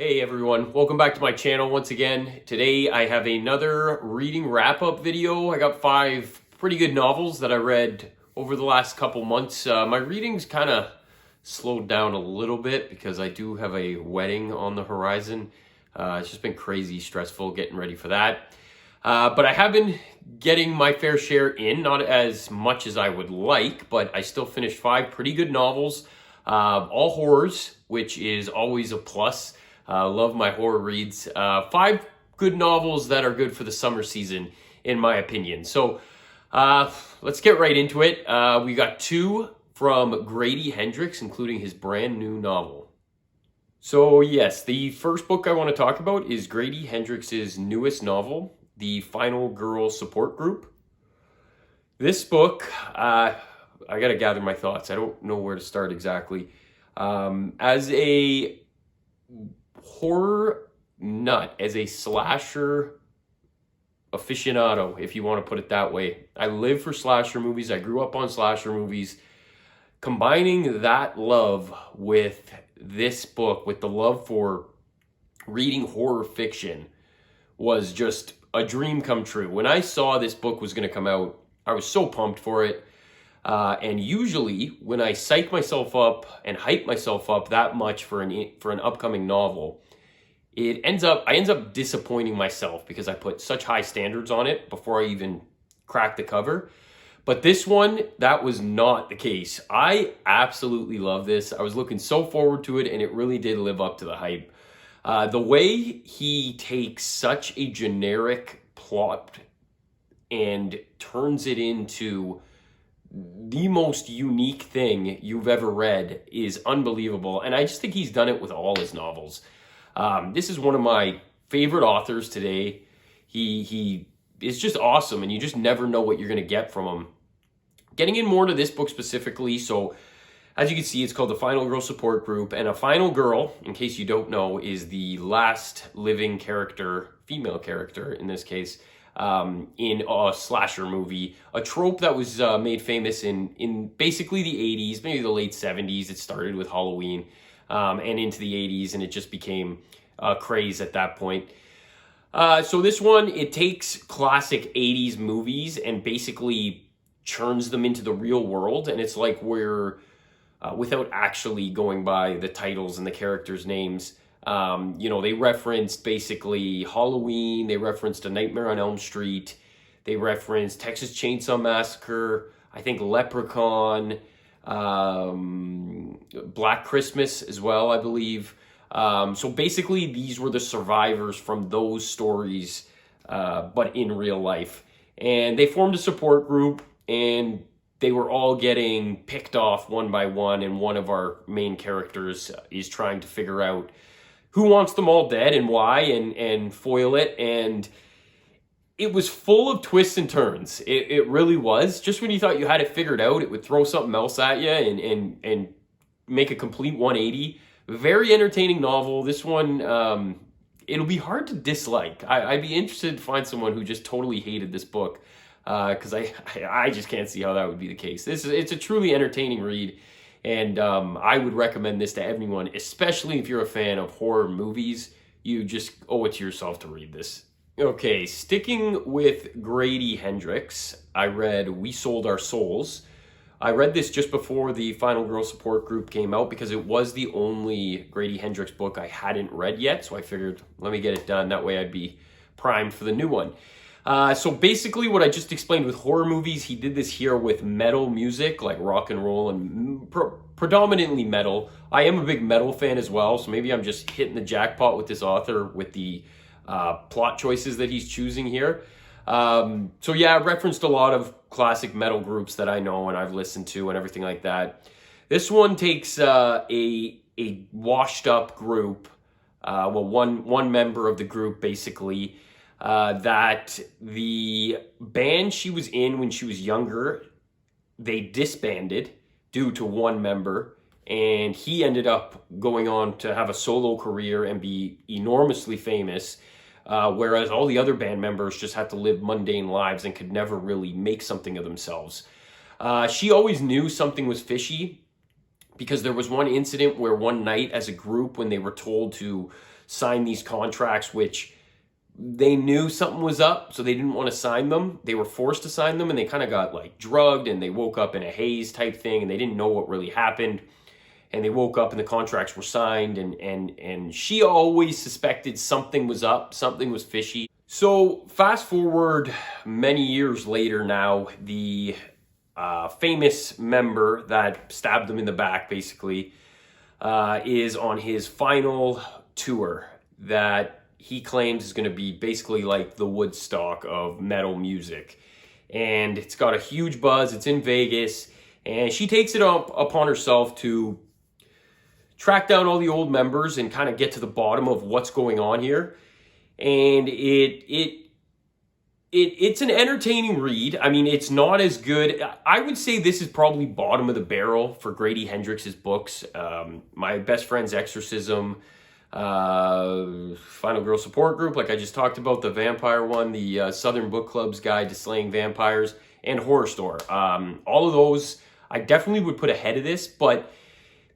Hey everyone, welcome back to my channel once again. Today I have another reading wrap-up video. I got 5 pretty good novels that I read over the last couple months. My reading's kind of slowed down a little bit because I do have a wedding on the horizon. It's just been crazy stressful getting ready for that. But I have been getting my fair share in, not as much as I would like, but I still finished 5 pretty good novels, all horrors, which is always a plus. Love my horror reads. 5 good novels that are good for the summer season, in my opinion. So let's get right into it. We got 2 from Grady Hendrix, including his brand new novel. So yes, the first book I want to talk about is Grady Hendrix's newest novel, The Final Girl Support Group. This book, I got to gather my thoughts. I don't know where to start exactly. As a horror nut, as a slasher aficionado, if you want to put it that way. I live for slasher movies. I grew up on slasher movies. Combining that love with this book, with the love for reading horror fiction, was just a dream come true. When I saw this book was going to come out, I was so pumped for it. And usually when I psych myself up and hype myself up that much for an upcoming novel, I ends up disappointing myself because I put such high standards on it before I even crack the cover. But this one, that was not the case. I absolutely love this. I was looking so forward to it, and it really did live up to the hype. The way he takes such a generic plot and turns it into the most unique thing you've ever read is unbelievable. And I just think he's done it with all his novels. This is one of my favorite authors today. He is just awesome, and you just never know what you're going to get from him. Getting in more to this book specifically, so as you can see, it's called The Final Girl Support Group, and a final girl, in case you don't know, is the last living character, female character in this case, in a slasher movie, a trope that was made famous in basically the 80s, maybe the late 70s. It started with Halloween and into the 80s, and it just became a craze at that point. So this one, it takes classic 80s movies and basically churns them into the real world, and it's like we're, without actually going by the titles and the characters' names, they referenced basically Halloween, they referenced A Nightmare on Elm Street, they referenced Texas Chainsaw Massacre, I think Leprechaun, Black Christmas as well, I believe. So basically these were the survivors from those stories, but in real life. And they formed a support group, and they were all getting picked off one by one, and one of our main characters is trying to figure out who wants them all dead and why, and foil it. And it was full of twists and turns. It really was. Just when you thought you had it figured out, it would throw something else at you and make a complete 180. Very entertaining novel. This one, it'll be hard to dislike. I'd be interested to find someone who just totally hated this book, because I just can't see how that would be the case. It's a truly entertaining read, and I would recommend this to everyone, especially if you're a fan of horror movies. You just owe it to yourself to read this. Okay, sticking with Grady Hendrix, I read We Sold Our Souls. I read this just before the Final Girl Support Group came out because it was the only Grady Hendrix book I hadn't read yet, so I figured, let me get it done. That way I'd be primed for the new one. So basically what I just explained with horror movies, he did this here with metal music, like rock and roll, and predominantly metal. I am a big metal fan as well, so maybe I'm just hitting the jackpot with this author with the plot choices that he's choosing here. So yeah, I referenced a lot of classic metal groups that I know and I've listened to and everything like that. This one takes a washed up group, one member of the group basically, that the band she was in when she was younger, they disbanded due to one member, and he ended up going on to have a solo career and be enormously famous, whereas all the other band members just had to live mundane lives and could never really make something of themselves. She always knew something was fishy, because there was one incident where one night as a group, when they were told to sign these contracts, which they knew something was up, so they didn't want to sign them. They were forced to sign them, and they kind of got like drugged, and they woke up in a haze type thing, and they didn't know what really happened. And they woke up and the contracts were signed, and she always suspected something was up, something was fishy. So fast forward many years later now, the famous member that stabbed him in the back, basically, is on his final tour that he claims is going to be basically like the Woodstock of metal music. And it's got a huge buzz. It's in Vegas. And she takes it upon herself to track down all the old members and kind of get to the bottom of what's going on here. And it's an entertaining read. I mean, it's not as good. I would say this is probably bottom of the barrel for Grady Hendrix's books. My Best Friend's Exorcism, Final Girl Support Group, like I just talked about, the vampire one, the Southern Book Club's Guide to Slaying Vampires, and Horror Store. All of those I definitely would put ahead of this, but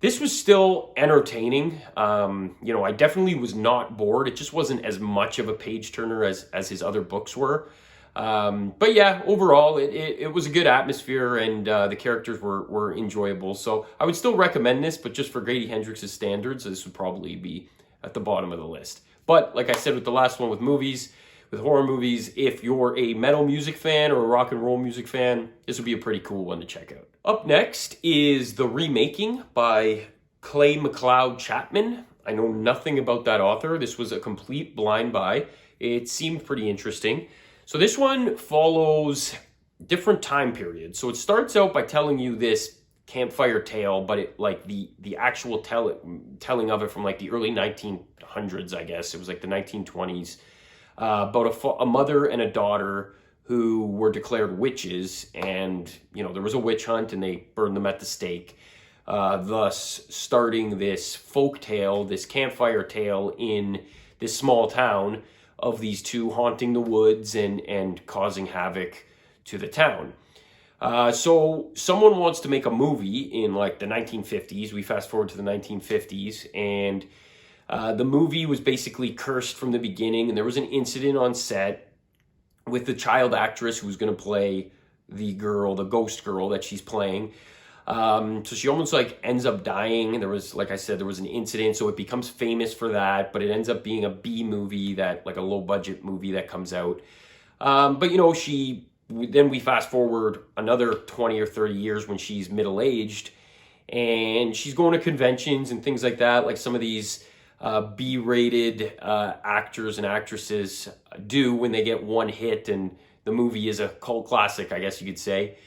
this was still entertaining. I definitely was not bored. It just wasn't as much of a page turner as his other books were. But yeah, overall, it was a good atmosphere, and the characters were enjoyable. So I would still recommend this, but just for Grady Hendrix's standards, this would probably be at the bottom of the list. But like I said with the last one with movies, with horror movies, if you're a metal music fan or a rock and roll music fan, this would be a pretty cool one to check out. Up next is The Remaking by McLeod Chapman. I know nothing about that author. This was a complete blind buy. It seemed pretty interesting. So this one follows different time periods. So it starts out by telling you this campfire tale, but it like the actual telling of it from like the early 1900s, I guess. It was like the 1920s. About a mother and a daughter who were declared witches, and there was a witch hunt, and they burned them at the stake, thus starting this folk tale, this campfire tale in this small town of these two haunting the woods and causing havoc to the town. So someone wants to make a movie in like the 1950s. We fast forward to the 1950s, and the movie was basically cursed from the beginning, and there was an incident on set with the child actress who was going to play the ghost girl that she's playing. So she almost like ends up dying. And there was, like I said, there was an incident, so it becomes famous for that, but it ends up being a B movie, that like a low budget movie that comes out. But then we fast forward another 20 or 30 years when she's middle-aged, and she's going to conventions and things like that, like some of these B-rated actors and actresses do when they get one hit and the movie is a cult classic, I guess you could say.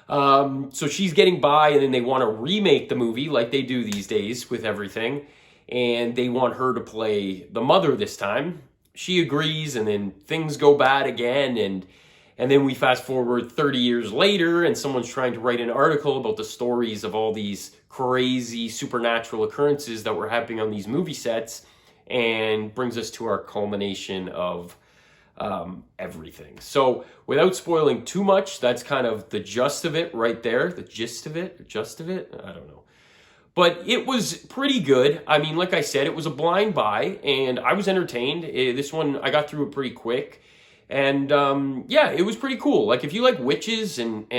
So she's getting by, and then they want to remake the movie like they do these days with everything, and they want her to play the mother this time. She agrees, and then things go bad again, and then we fast forward 30 years later, and someone's trying to write an article about the stories of all these crazy supernatural occurrences that were happening on these movie sets, and brings us to our culmination of everything. So without spoiling too much, that's kind of the gist of it right there. The gist of it? I don't know. But it was pretty good. I mean, like I said, it was a blind buy, and I was entertained. This one, I got through it pretty quick. And yeah, it was pretty cool. Like if you like witches and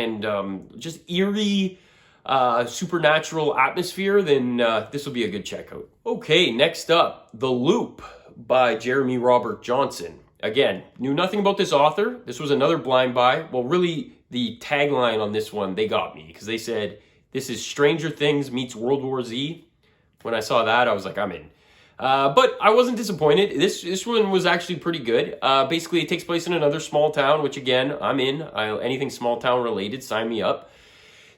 just eerie supernatural atmosphere, then this will be a good checkout. Okay, next up, The Loop by Jeremy Robert Johnson. Again, knew nothing about this author. This was another blind buy. Well, really, the tagline on this one, they got me, because they said, this is Stranger Things meets World War Z. When I saw that, I was like, I'm in. But I wasn't disappointed. This one was actually pretty good. Basically, it takes place in another small town, which again, I'm in. Anything small town related, sign me up.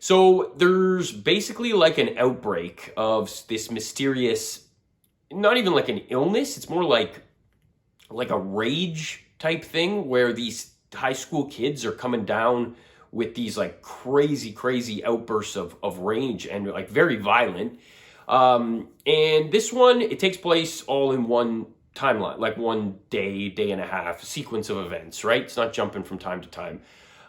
So there's basically like an outbreak of this mysterious, not even like an illness, it's more like a rage type thing where these high school kids are coming down with these like crazy outbursts of rage, and like very violent. And this one, it takes place all in one timeline, like one day and a half sequence of events, right? It's not jumping from time to time.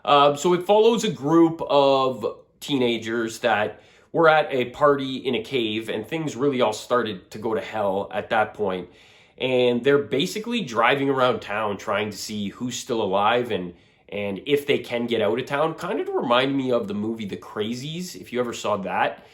So it follows a group of teenagers that we're at a party in a cave, and things really all started to go to hell at that point. And they're basically driving around town trying to see who's still alive and if they can get out of town. Kind of to remind me of the movie The Crazies, if you ever saw that,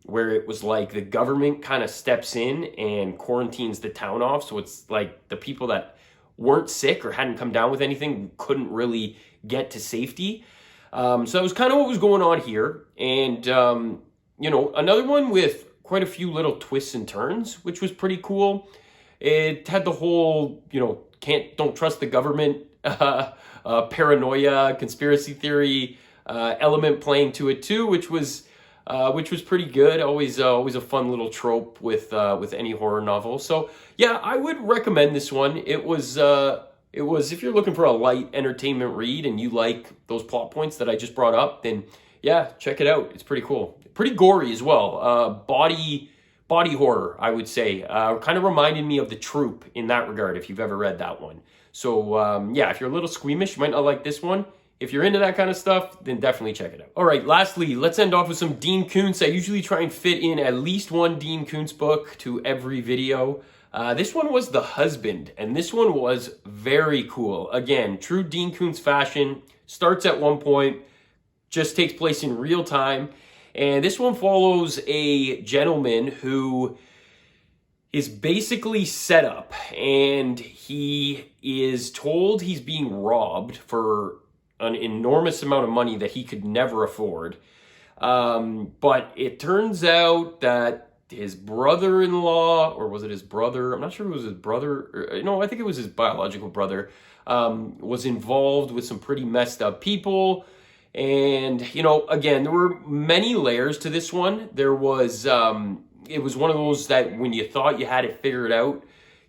where it was like the government kind of steps in and quarantines the town off. So it's like the people that weren't sick or hadn't come down with anything couldn't really get to safety. So that was kind of what was going on here. And, you know, another one with quite a few little twists and turns, which was pretty cool. It had the whole, you know, don't trust the government, paranoia, conspiracy theory element playing to it too, which was pretty good. Always a fun little trope with any horror novel. So yeah, I would recommend this one. It was if you're looking for a light entertainment read and you like those plot points that I just brought up, then yeah, check it out. It's pretty cool. Pretty gory as well. Body horror, I would say. Kind of reminded me of The Troop in that regard, if you've ever read that one. So yeah, if you're a little squeamish, you might not like this one. If you're into that kind of stuff, then definitely check it out. All right, lastly, let's end off with some Dean Koontz. I usually try and fit in at least one Dean Koontz book to every video. This one was The Husband, and this one was very cool. Again, true Dean Koontz fashion. Starts at one point, just takes place in real time. And this one follows a gentleman who is basically set up, and he is told he's being robbed for an enormous amount of money that he could never afford. But it turns out that his brother-in-law, or was it his brother? I'm not sure if it was his brother. No, I think it was his biological brother, was involved with some pretty messed up people. And, you know, again, there were many layers to this one. There was, it was one of those that when you thought you had it figured out,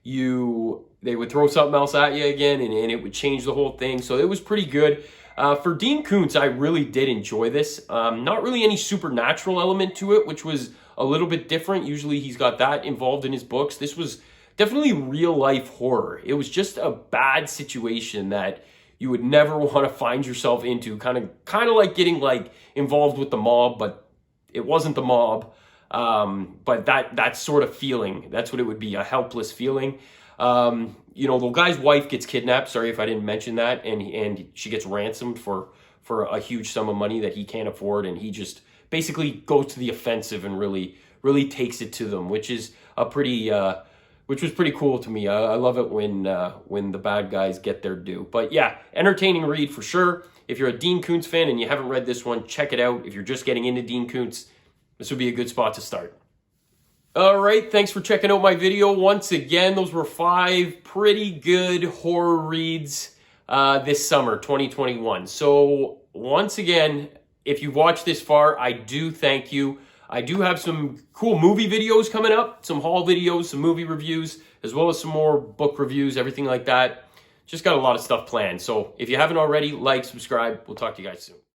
they would throw something else at you again, and it would change the whole thing. So it was pretty good. For Dean Koontz, I really did enjoy this. Not really any supernatural element to it, which was a little bit different. Usually he's got that involved in his books. This was definitely real life horror. It was just a bad situation that you would never want to find yourself into. Kind of like getting like involved with the mob, but it wasn't the mob. But that sort of feeling, that's what it would be, a helpless feeling. You know, the guy's wife gets kidnapped. Sorry if I didn't mention that. And she gets ransomed for a huge sum of money that he can't afford. And he just basically goes to the offensive and really takes it to them, which is which was pretty cool to me. I love it when the bad guys get their due. But yeah, entertaining read for sure. If you're a Dean Koontz fan and you haven't read this one, check it out. If you're just getting into Dean Koontz, this would be a good spot to start. All right, thanks for checking out my video. Once again, those were 5 pretty good horror reads this summer, 2021. So once again, if you've watched this far, I do thank you. I do have some cool movie videos coming up, some haul videos, some movie reviews, as well as some more book reviews, everything like that. Just got a lot of stuff planned. So if you haven't already, like, subscribe. We'll talk to you guys soon.